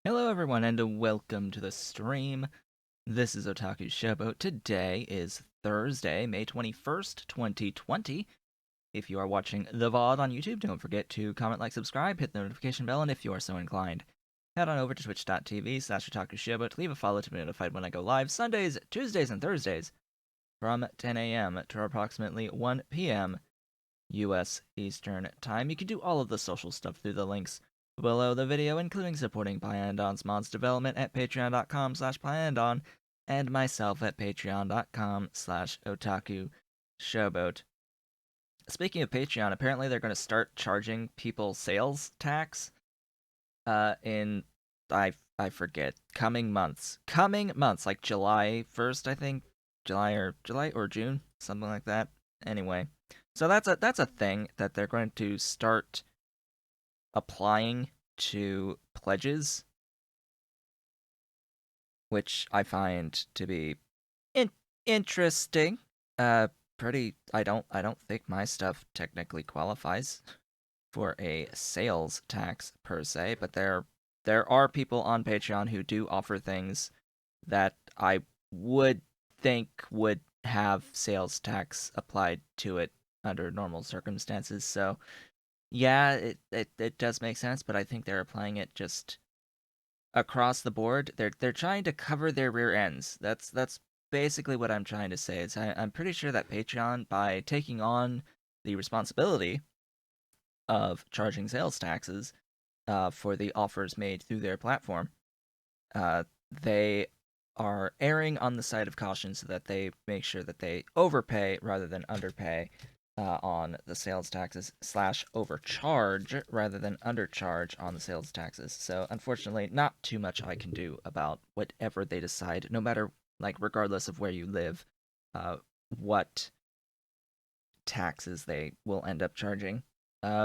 Hello everyone and welcome to the stream. This is Otaku Showboat. Today is Thursday, May 21st, 2020. If you are watching the VOD on YouTube, don't forget to comment, like, subscribe, hit the notification bell, and if you are so inclined, head on over to twitch.tv/Otaku Showboat to leave a follow to be notified when I go live Sundays, Tuesdays, and Thursdays from 10 a.m. to approximately 1 p.m. US Eastern Time. You can do all of the social stuff through the links below the video, including supporting Pyandon's mods development at patreon.com/Pyandon and myself at patreon.com/Otaku Showboat. Speaking of Patreon, apparently they're going to start charging people sales tax in I forget, coming months. Coming months, like July 1st, I think. July or June, something like that. Anyway, so that's a thing that they're going to start applying to pledges, which I find to be in- interesting. Pretty. I don't think my stuff technically qualifies for a sales tax per se, but there are people on Patreon who do offer things that I would think would have sales tax applied to it under normal circumstances. So yeah, it does make sense, but I think they're applying it just across the board. They're trying to cover their rear ends. That's basically what I'm trying to say. I'm pretty sure that Patreon, by taking on the responsibility of charging sales taxes for the offers made through their platform, they are erring on the side of caution so that they make sure that they overpay rather than underpay on the sales taxes slash overcharge rather than undercharge on the sales taxes. So unfortunately, not too much I can do about whatever they decide, no matter, like, regardless of where you live, uh, what taxes they will end up charging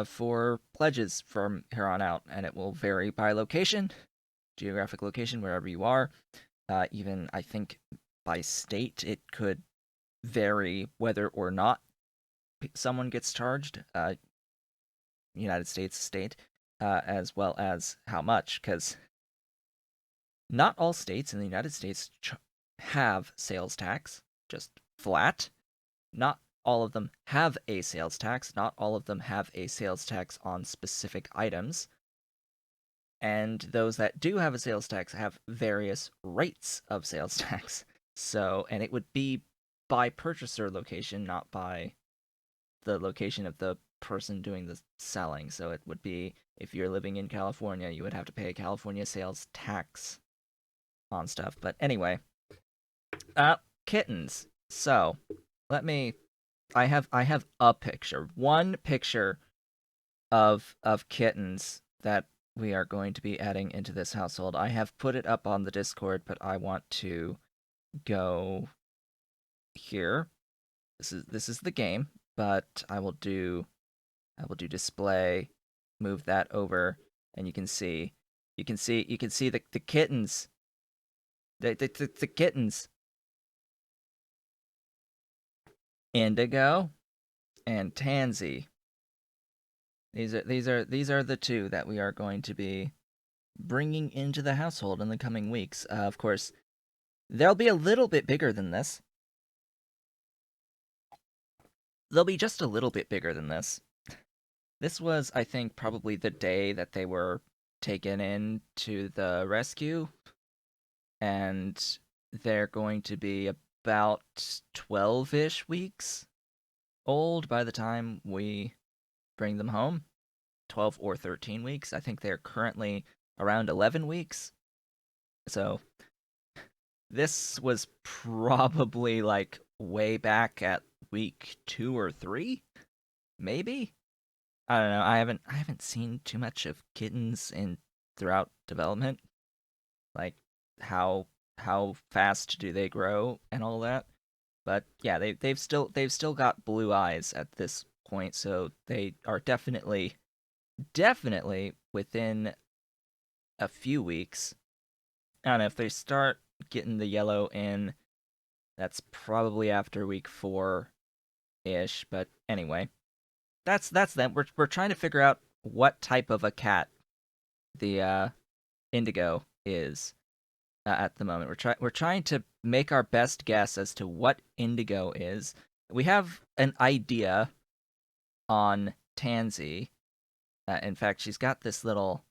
for pledges from here on out, and it will vary by location, geographic location, wherever you are. Even, I think, by state, it could vary whether or not someone gets charged, United States state, as well as how much, because not all states in the United States have sales tax, just flat. Not all of them have a sales tax. Not all of them have a sales tax on specific items. And those that do have a sales tax have various rates of sales tax. So, and it would be by purchaser location, not by the location of the person doing the selling. So it would be, if you're living in California, you would have to pay a California sales tax on stuff. But anyway, kittens. So, let me I have a picture. One picture of kittens that we are going to be adding into this household. I have put it up on the Discord, but I want to go here. This is the game, but I will do display, move that over, and you can see the kittens. The kittens. Indigo and Tansy. These are the two that we are going to be bringing into the household in the coming weeks. Of course, they'll be a little bit bigger than this. They'll be just a little bit bigger than this. This was, I think, probably the day that they were taken in to the rescue, and they're going to be about 12-ish weeks old by the time we bring them home. 12 or 13 weeks. I think they're currently around 11 weeks. So this was probably like way back at week 2 or 3, maybe. I don't know. I haven't seen too much of kittens in throughout development, like how fast do they grow and all that. But yeah, they've still got blue eyes at this point, so they are definitely within a few weeks. I don't know if they start getting the yellow in. That's probably after week 4-ish. But anyway, that's them. We're trying to figure out what type of a cat the Indigo is at the moment. We're trying to make our best guess as to what Indigo is. We have an idea on Tansy. In fact, she's got this little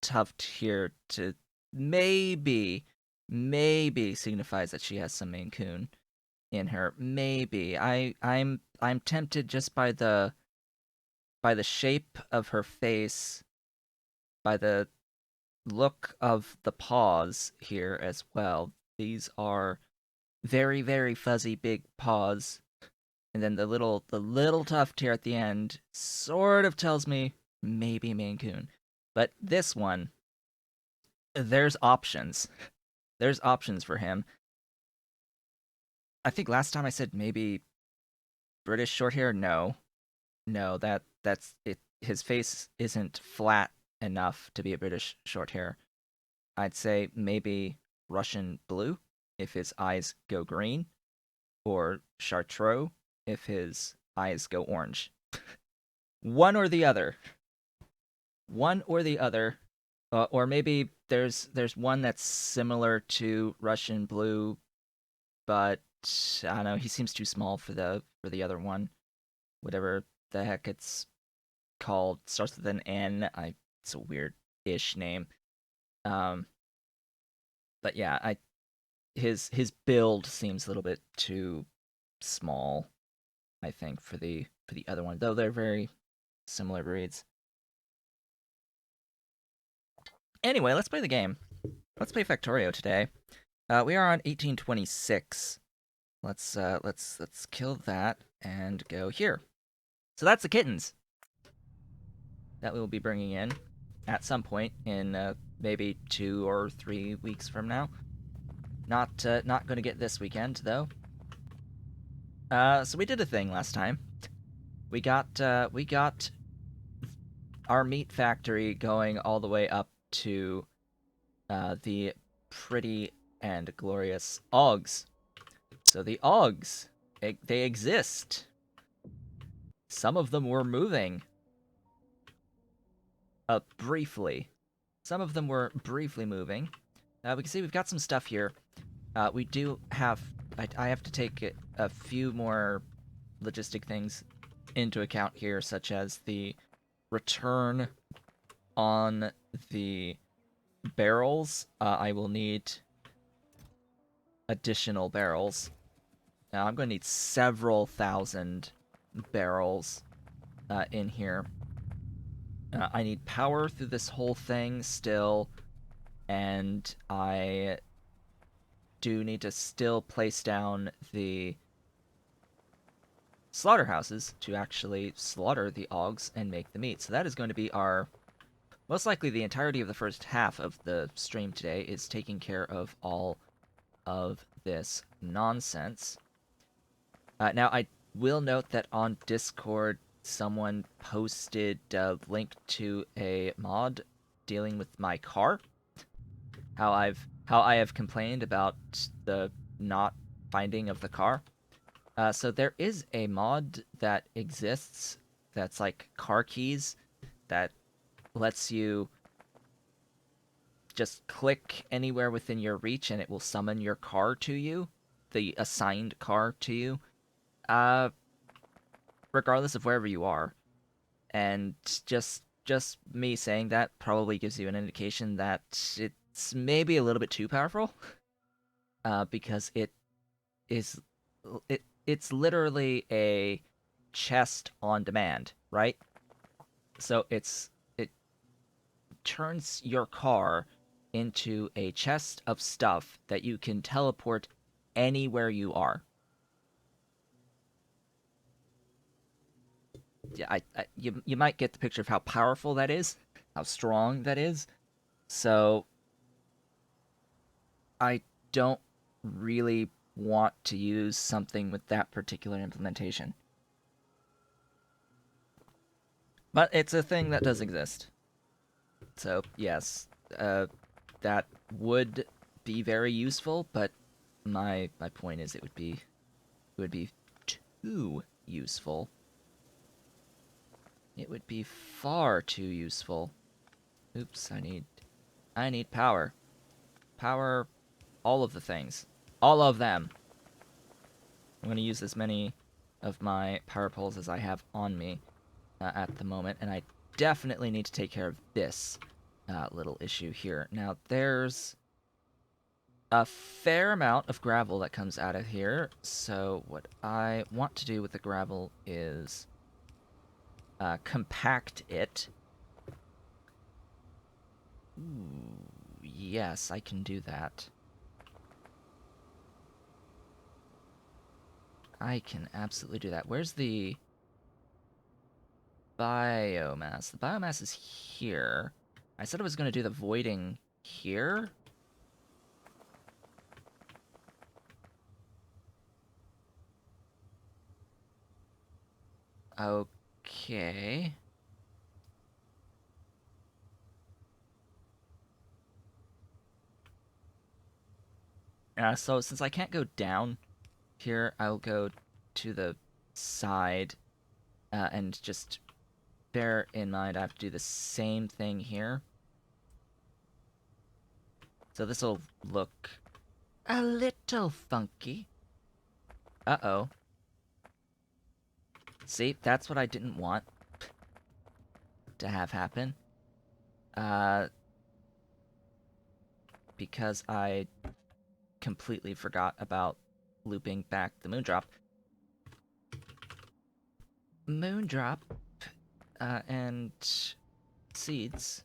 tuft here to maybe maybe signifies that she has some Maine Coon in her. Maybe I'm tempted just by the shape of her face, by the look of the paws here as well. These are very very fuzzy big paws, and then the little tuft here at the end sort of tells me maybe Maine Coon. But this one, there's options. There's options for him. I think last time I said maybe British Shorthair. No, no, that's it. His face isn't flat enough to be a British Shorthair. I'd say maybe Russian Blue if his eyes go green, or Chartreux if his eyes go orange. One or the other. One or the other. Or maybe there's one that's similar to Russian Blue, but I don't know. He seems too small for the other one. Whatever the heck it's called, starts with an N. It's a weird-ish name. Um, but yeah, his build seems a little bit too small, I think, for the other one. Though they're very similar breeds. Anyway, let's play the game. Let's play Factorio today. We are on 1826. Let's kill that and go here. So that's the kittens that we will be bringing in at some point in maybe 2 or 3 weeks from now. Not going to get this weekend though. So we did a thing last time. We got our meat factory going all the way up to the pretty and glorious Augs. So the Augs, they exist. Some of them were moving. Briefly. Some of them were briefly moving. We can see we've got some stuff here. We do have... I have to take a few more logistic things into account here, such as the return on the barrels. I will need additional barrels. Now, I'm going to need several thousand barrels in here. I need power through this whole thing still, and I do need to still place down the slaughterhouses to actually slaughter the Augs and make the meat. So that is going to be our... Most likely the entirety of the first half of the stream today is taking care of all of this nonsense. Now, I will note that on Discord, someone posted a link to a mod dealing with my car. How I have complained about the not finding of the car. So there is a mod that exists that's like car keys that lets you just click anywhere within your reach and it will summon your car to you, the assigned car to you, regardless of wherever you are. And just me saying that probably gives you an indication that it's maybe a little bit too powerful, because is it's literally a chest on demand, right? So it turns your car into a chest of stuff that you can teleport anywhere you are. Yeah, you might get the picture of how powerful that is, how strong that is. So I don't really want to use something with that particular implementation. But it's a thing that does exist. So, yes, that would be very useful, but my point is it would be too useful. It would be far too useful. Oops, I need I need power. Power all of the things. All of them. I'm going to use as many of my power poles as I have on me at the moment, and I definitely need to take care of this little issue here. Now, there's a fair amount of gravel that comes out of here, so what I want to do with the gravel is compact it. Ooh, yes, I can do that. I can absolutely do that. Where's the biomass? The biomass is here. I said I was going to do the voiding here. Okay. So since I can't go down here, I'll go to the side and just bear in mind I have to do the same thing here. So this will look a little funky. Uh-oh. See, that's what I didn't want to have happen. Uh, because I completely forgot about looping back the Moondrop. Moondrop, and seeds.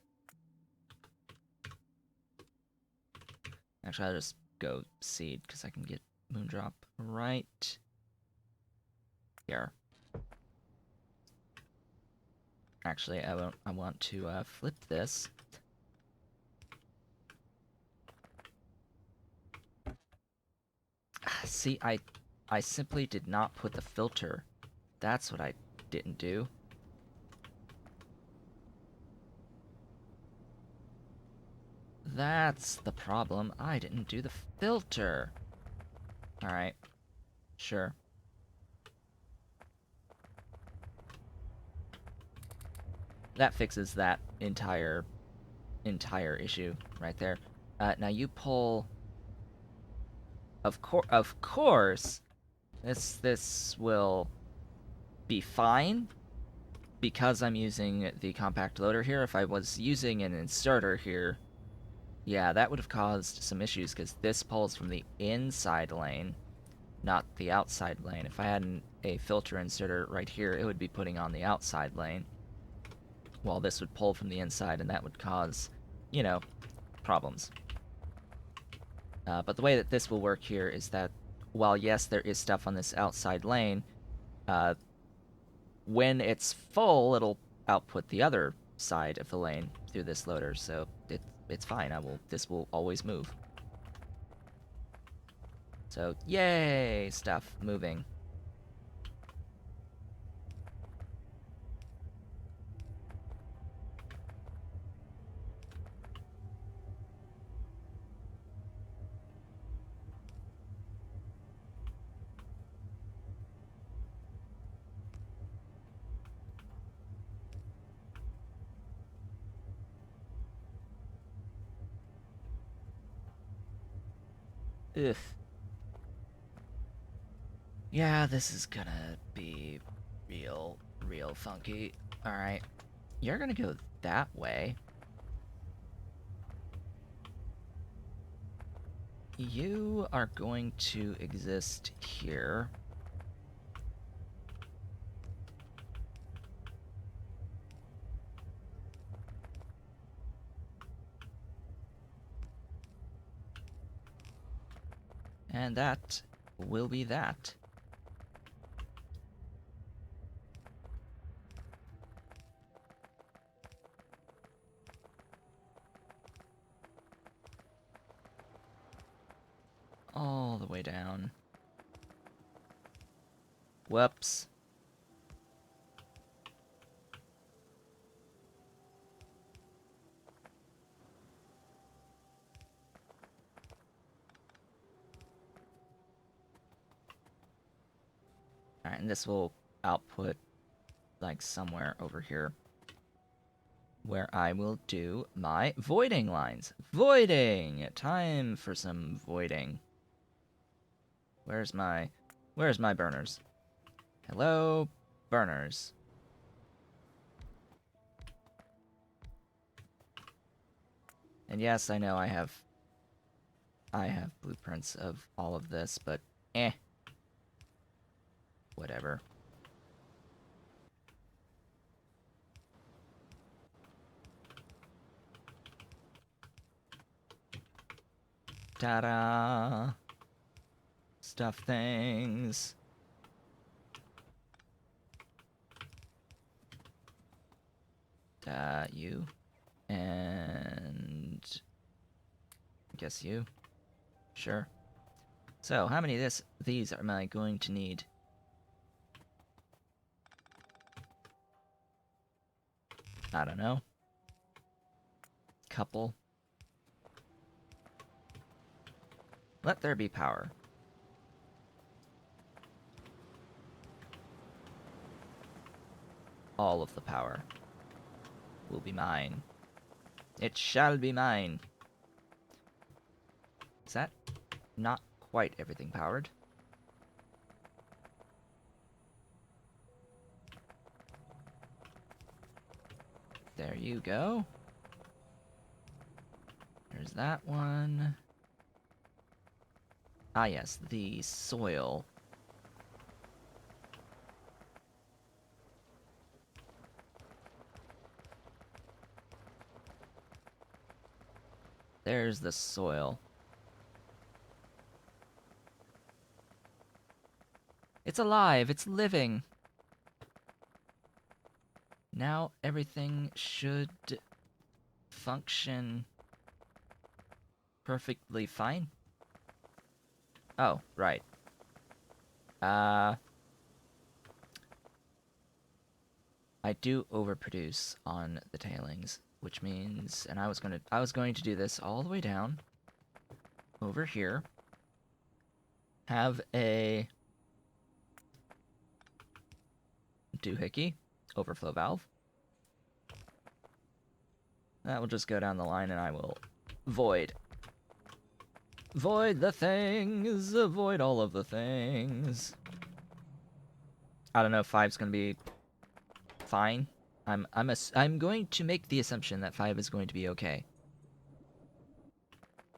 Actually, I'll just go seed, because I can get Moondrop right here. Actually, I want to flip this. See, I simply did not put the filter. That's what I didn't do. That's the problem. I didn't do the filter. Alright. Sure. That fixes that entire issue right there. Now you pull... Of course, this will be fine because I'm using the compact loader here. If I was using an inserter here, yeah, that would have caused some issues because this pulls from the inside lane, not the outside lane. If I had a filter inserter right here, it would be putting on the outside lane, while this would pull from the inside, and that would cause, you know, problems. But the way that this will work here is that while, yes, there is stuff on this outside lane, when it's full, it'll output the other side of the lane through this loader, so it's fine. This will always move. So, yay! Stuff moving. Ugh. Yeah, this is gonna be real funky. Alright. You're gonna go that way. You are going to exist here. And that will be that. All the way down. Whoops. Alright, and this will output, like, somewhere over here. where I will do my voiding lines. Voiding! Time for some voiding. Where's my burners? Hello, burners. And yes, I know I have blueprints of all of this, but whatever. Ta-da! Stuff things. You. And I guess you. Sure. So, how many of these am I going to need? I don't know. Couple. Let there be power. All of the power will be mine. It shall be mine. Is that not quite everything powered? There you go. There's that one. Ah, yes, the soil. There's the soil. It's alive! It's living! Now everything should function perfectly fine. Oh, right. I do overproduce on the tailings, which means, and I was going to do this all the way down over here. Have a doohickey overflow valve. That will just go down the line, and I will void. Void the things! Void all of the things! I don't know if 5's gonna be fine. I'm going to make the assumption that 5 is going to be okay.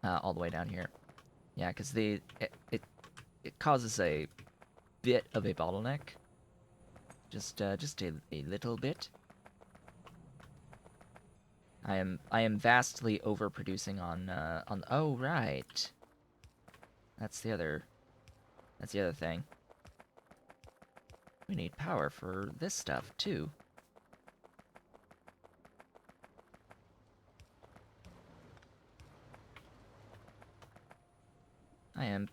All the way down here. Yeah, because it causes a bit of a bottleneck. Just a little bit. I am vastly overproducing on oh right. That's the other thing. We need power for this stuff too. I am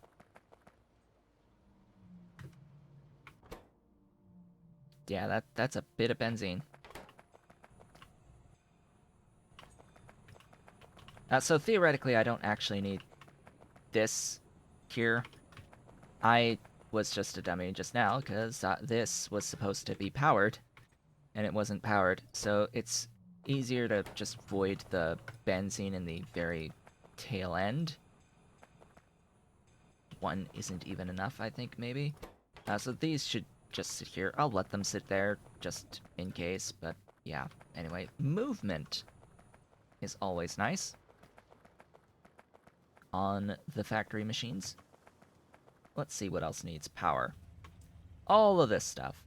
yeah, that's a bit of benzene. So theoretically, I don't actually need this here. I was just a dummy just now, because this was supposed to be powered, and it wasn't powered, so it's easier to just void the benzene in the very tail end. One isn't even enough, I think, maybe. So these should just sit here. I'll let them sit there, just in case, but yeah. Anyway, movement is always nice on the factory machines. Let's see what else needs power. All of this stuff.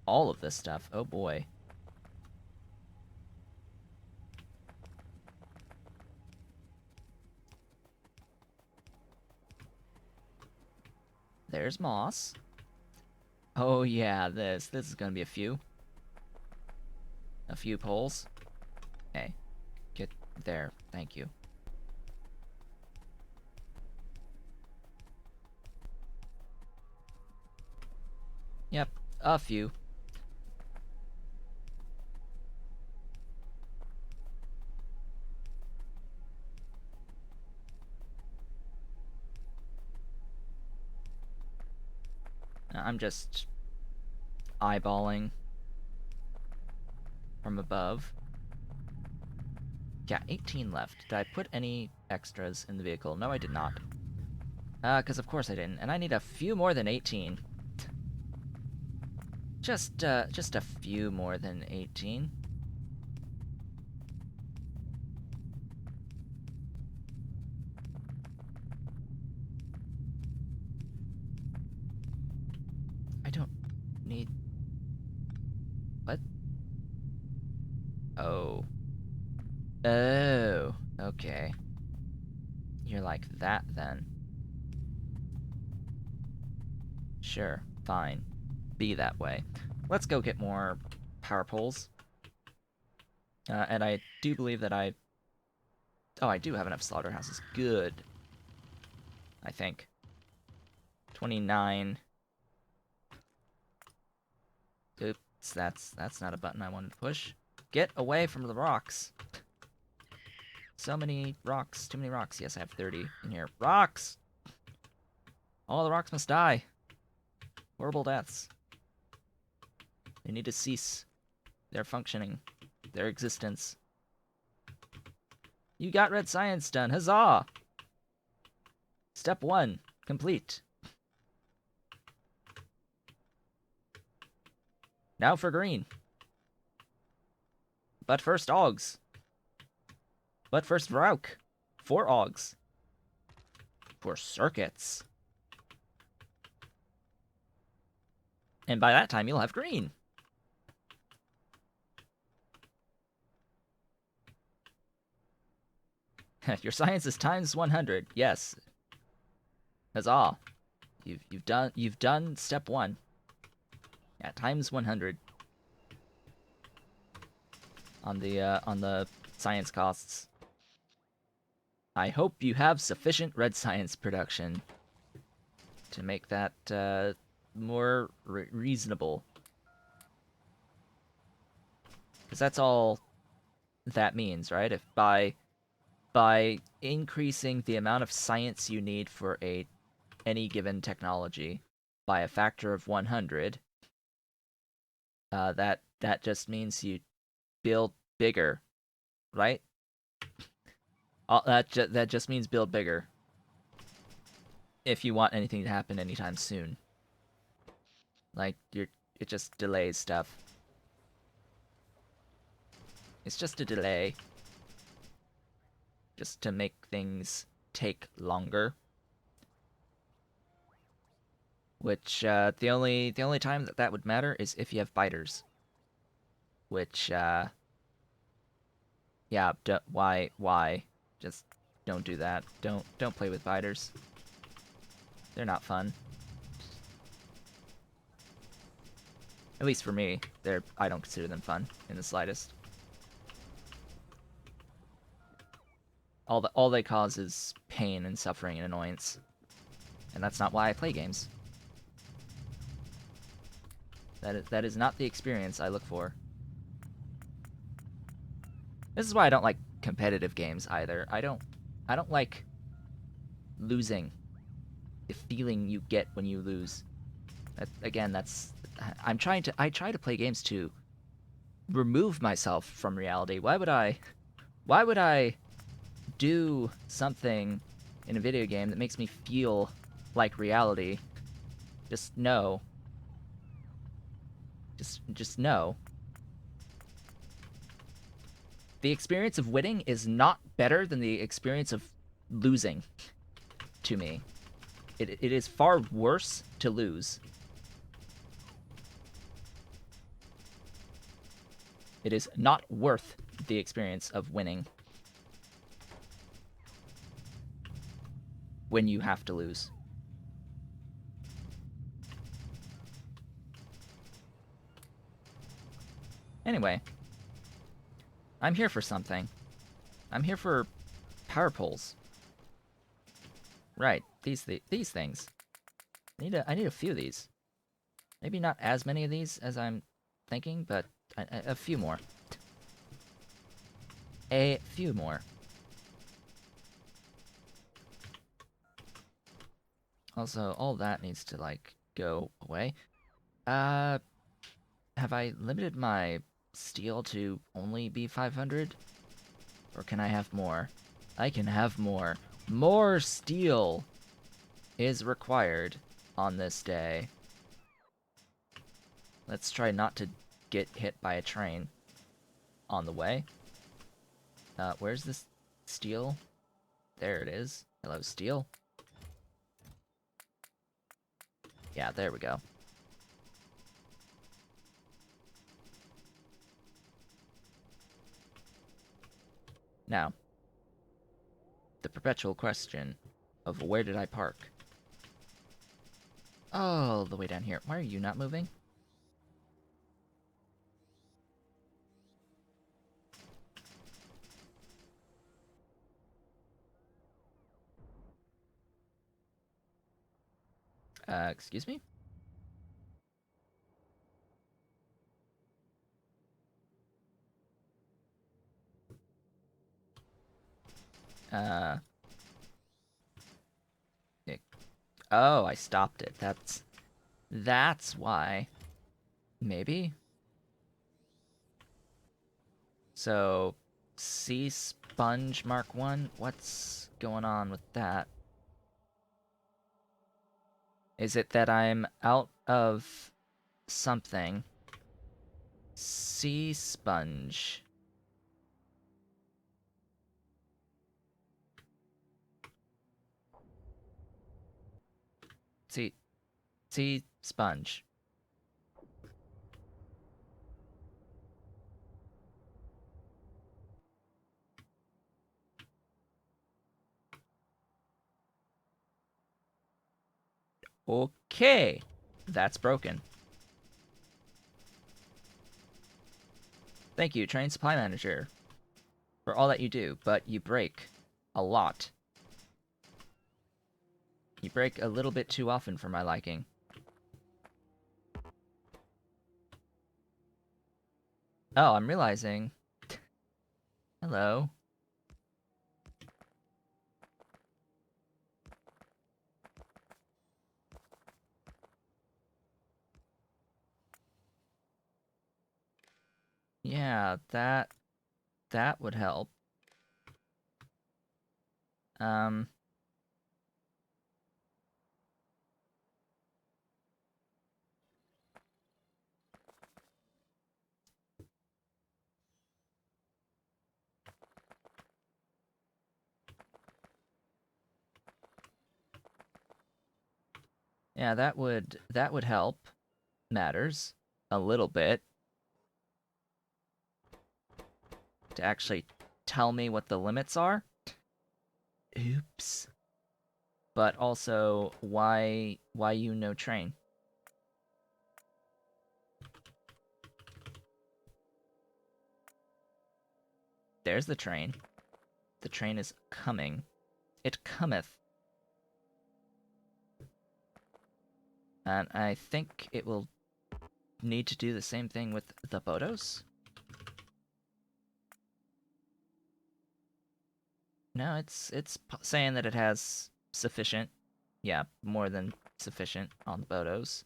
All of this stuff. Oh boy. There's moss. Oh yeah, this is gonna be a few poles. Okay, get there. Thank you. Yep, a few. I'm just eyeballing from above. Yeah, 18 left. Did I put any extras in the vehicle? No, I did not. Because of course I didn't. And I need a few more than 18. Just a few more than 18. I don't need... What? Oh. Oh. Okay. You're like that, then. Sure. Fine. Be that way. Let's go get more power poles. And I do believe that I... Oh, I do have enough slaughterhouses. Good. I think. 29. Oops, that's not a button I wanted to push. Get away from the rocks. So many rocks. Too many rocks. Yes, I have 30 in here. Rocks! All the rocks must die. Horrible deaths. They need to cease their functioning, their existence. You got red science done. Huzzah! Step 1. Complete. Now for green. But first Augs. But first Vrauk. 4 Augs. For circuits. And by that time, you'll have green. Your science is times 100. Yes. Huzzah. You've done step 1. Yeah, times 100. On the science costs. I hope you have sufficient red science production to make that more reasonable. Because that's all that means, right? If by increasing the amount of science you need for any given technology by a factor of 100, that just means you build bigger, right? That just means build bigger. If you want anything to happen anytime soon, like it just delays stuff. It's just a delay, just to make things take longer. Which the only time that would matter is if you have biters. Which yeah, why? Just don't do that. Don't play with biters. They're not fun. At least for me, I don't consider them fun in the slightest. All they cause is pain and suffering and annoyance. And that's not why I play games. That is not the experience I look for. This is why I don't like competitive games either. I don't like losing. The feeling you get when you lose. Again, I try to play games to remove myself from reality. Why would I do something in a video game that makes me feel like reality? Just no. Just no. The experience of winning is not better than the experience of losing to me. It is far worse to lose. It is not worth the experience of winning when you have to lose. Anyway, I'm here for something. I'm here for power poles. Right, these things. I need a few of these. Maybe not as many of these as I'm thinking, but a few more. A few more. Also, all that needs to, like, go away. Have I limited my steel to only be 500? Or can I have more? I can have more. More steel is required on this day. Let's try not to get hit by a train on the way. Where's this steel? There it is. Hello, steel. Yeah, there we go. Now, the perpetual question of where did I park? Oh, the way down here. Why are you not moving? Excuse me? Uh, oh, I stopped it. That's why. Maybe? So, Sea Sponge Mark 1? What's going on with that? Is it that I'm out of something? Sea Sponge. Sea Sponge. Okay. That's broken. Thank you, Train Supply Manager, for all that you do, but you break a lot. You break a little bit too often for my liking. Oh, I'm realizing. Hello. Yeah, that would help. Um, yeah, that would help matters a little bit to actually tell me what the limits are. Oops. But also, why you no train? There's the train. The train is coming. It cometh. And I think it will need to do the same thing with the Bodos. No, it's saying that it has sufficient, yeah, more than sufficient on the Bodos.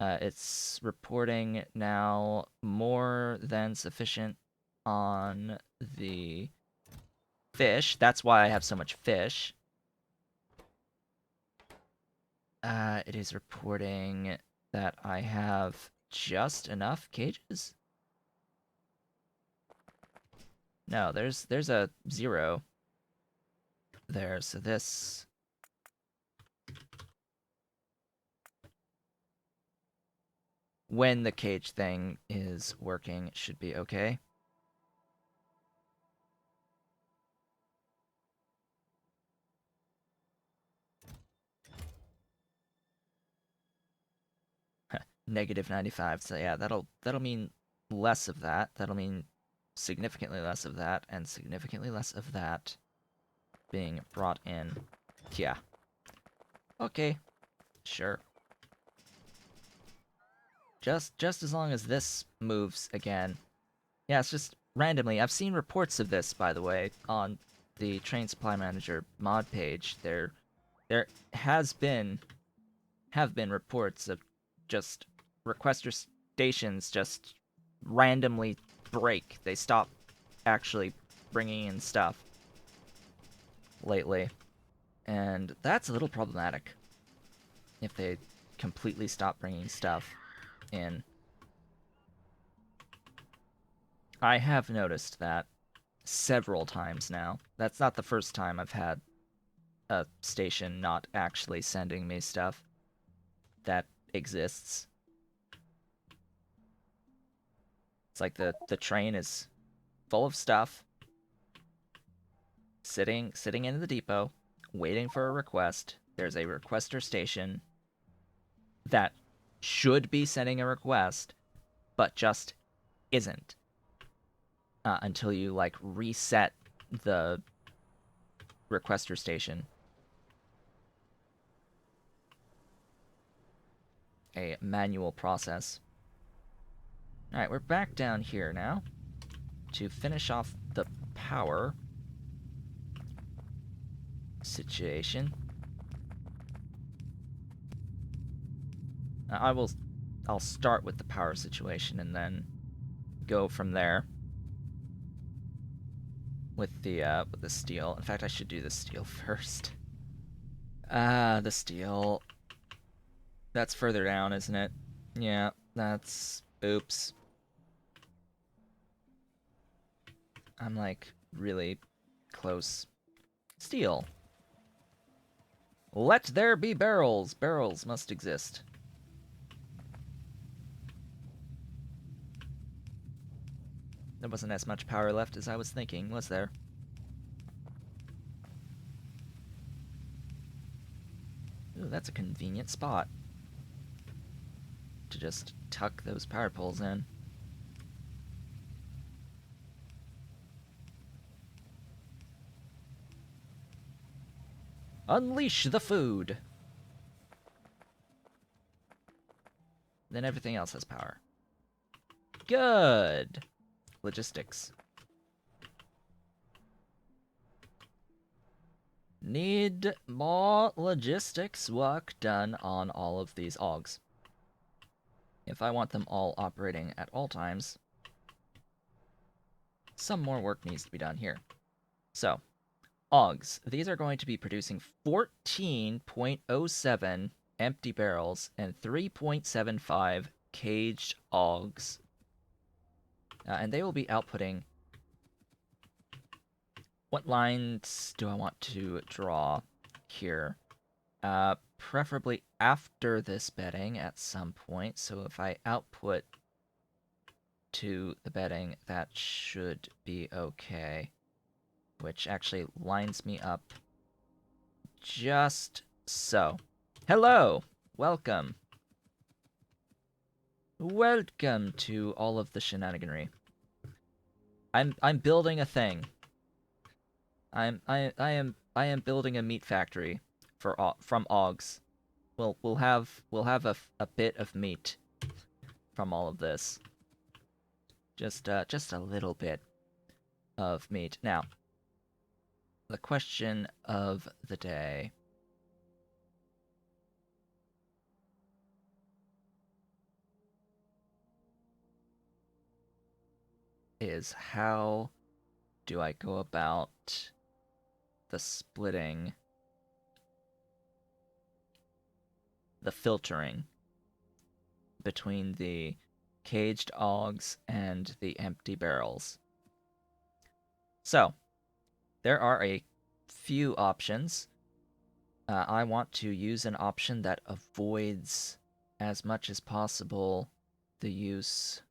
It's reporting now more than sufficient on the fish. That's why I have so much fish. It is reporting that I have just enough cages. No, there's a 0 there, so this when the cage thing is working, it should be okay. Negative 95. So yeah, that'll mean less of that. That'll mean significantly less of that, and significantly less of that being brought in. Yeah. Okay. Sure. Just as long as this moves again. Yeah, it's just randomly. I've seen reports of this, by the way, on the Train Supply Manager mod page. There has been have been reports of just requester stations just randomly break. They stop actually bringing in stuff lately. And that's a little problematic if they completely stop bringing stuff in. I have noticed that several times now. That's not the first time I've had a station not actually sending me stuff that exists. It's like the train is full of stuff, sitting in the depot, waiting for a request. There's a requester station that should be sending a request, but just isn't until you like reset the requester station. A manual process. Alright, we're back down here now to finish off the power situation. I'll start with the power situation and then go from there with the steel. In fact, I should do the steel first. The steel. That's further down, isn't it? Yeah, that's... Oops. I'm, like, really close. Steel. Let there be barrels. Barrels must exist. There wasn't as much power left as I was thinking, was there? Ooh, that's a convenient spot to just tuck those power poles in. Unleash the food! Then everything else has power. Good! Logistics. Need more logistics work done on all of these AUGs. If I want them all operating at all times, some more work needs to be done here. So, AUGs. These are going to be producing 14.07 empty barrels and 3.75 caged AUGs. And they will be outputting... What lines do I want to draw here? Preferably after this bedding at some point. So if I output to the bedding, that should be okay. Which actually lines me up just so. Hello! Welcome. Welcome to all of the shenaniganry. I'm building a thing. I am building a meat factory from AUGs. We'll have a bit of meat from all of this. Just a little bit of meat. Now, the question of the day is how do I go about the splitting, the filtering between the caged AUGs and the empty barrels. So, there are a few options. I want to use an option that avoids as much as possible the use,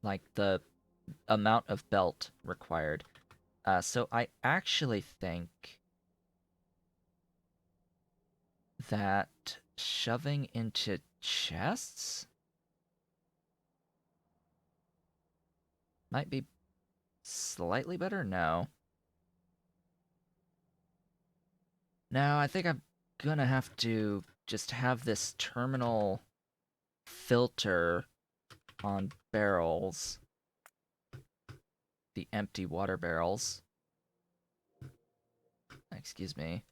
like the amount of belt required. So I actually think that shoving into chests might be slightly better? No. No, I think I'm gonna have to just have this terminal filter on barrels, the empty water barrels. Excuse me.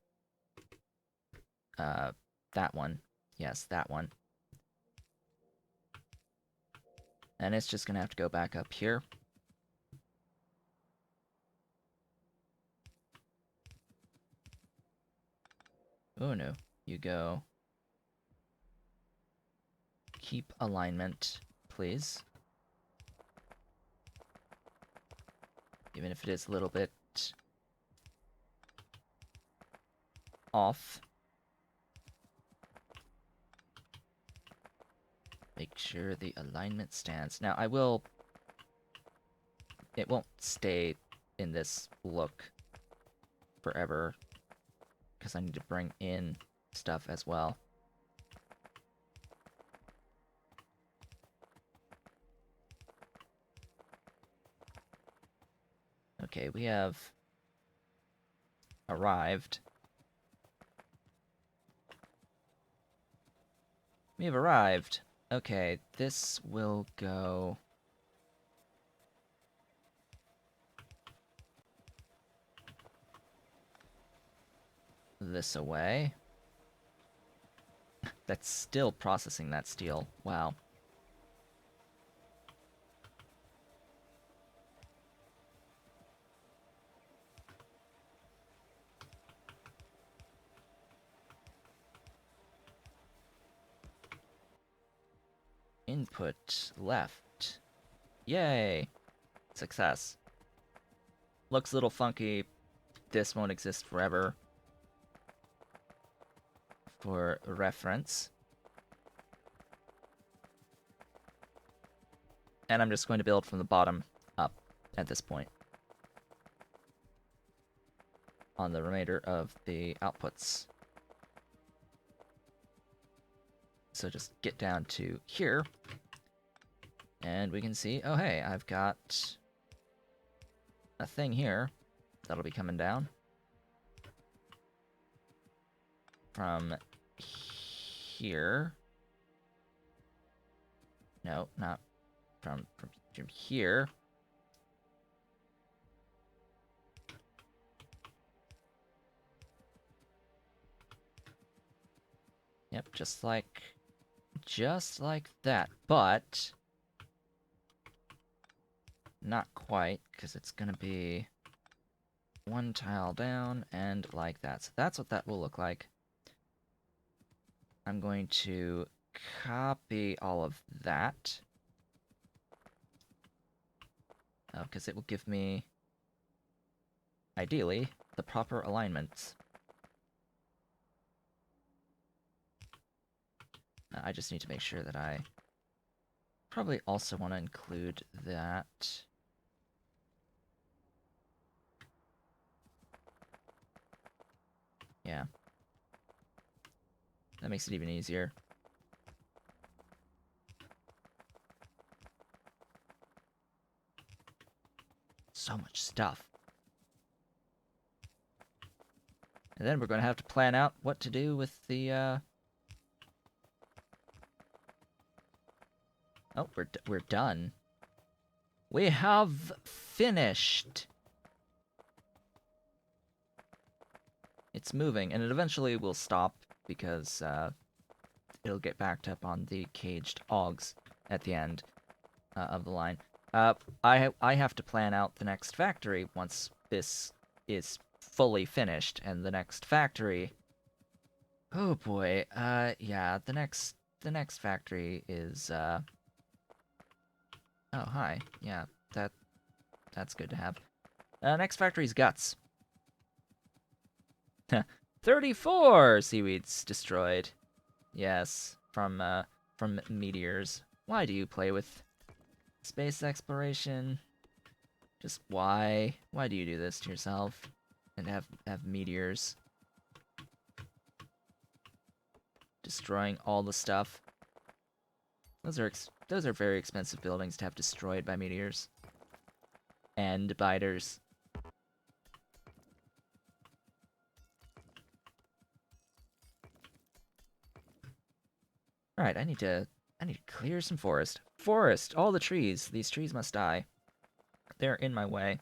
That one. Yes, that one. And it's just gonna have to go back up here. Oh no, you go. Keep alignment, please. Even if it is a little bit off. Make sure the alignment stands. Now, I will... It won't stay in this look forever, because I need to bring in stuff as well. Okay, we have arrived. We have arrived. Okay, this will go... this away. That's still processing that steel. Wow. Input left. Yay! Success. Looks a little funky. This won't exist forever. For reference. And I'm just going to build from the bottom up at this point. On the remainder of the outputs. So just get down to here. And we can see, oh hey, I've got a thing here that'll be coming down. From here. No, not from here. Yep, just like that, but not quite, because it's gonna be one tile down and like that. So that's what that will look like. I'm going to copy all of that. Because it will give me, ideally, the proper alignments. I just need to make sure that I probably also want to include that. Yeah. That makes it even easier. So much stuff. And then we're going to have to plan out what to do with the, Oh, we're done. We have finished. It's moving, and it eventually will stop because it'll get backed up on the caged augs at the end of the line. I have to plan out the next factory once this is fully finished, and the next factory. Oh boy, yeah, the next factory is Oh, hi. Yeah, that's good to have. Next factory's guts. 34 seaweeds destroyed. Yes, from meteors. Why do you play with space exploration? Just why? Why do you do this to yourself? And have meteors destroying all the stuff. Those are very expensive buildings to have destroyed by meteors. And biters. Alright, I need to clear some forest. Forest! All the trees. These trees must die. They're in my way.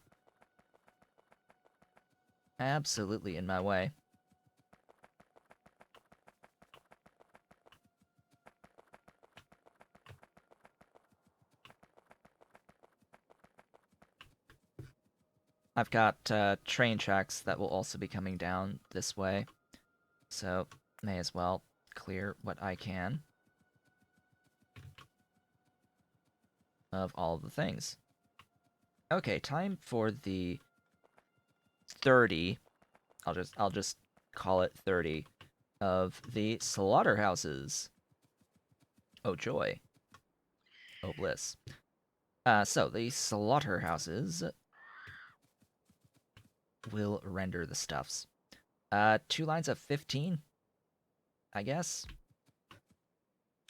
Absolutely in my way. I've got train tracks that will also be coming down this way, so may as well clear what I can of all of the things. Okay, time for the 30. I'll just call it 30 of the slaughterhouses. Oh joy. Oh bliss. So the slaughterhouses will render the stuffs. 2 lines of 15, I guess.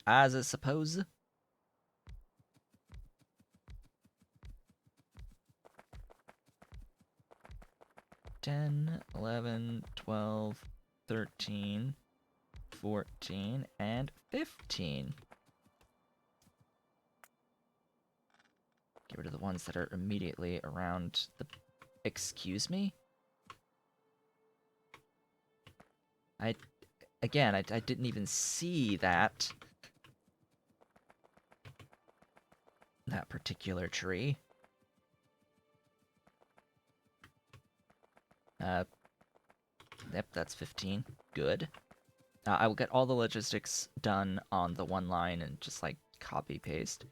As I suppose. 10, 11, 12, 13, 14, and 15. Get rid of the ones that are immediately around the... Excuse me? Again, I didn't even see that. That particular tree. Yep, that's 15. Good. I will get all the logistics done on the one line and just, like, copy-paste.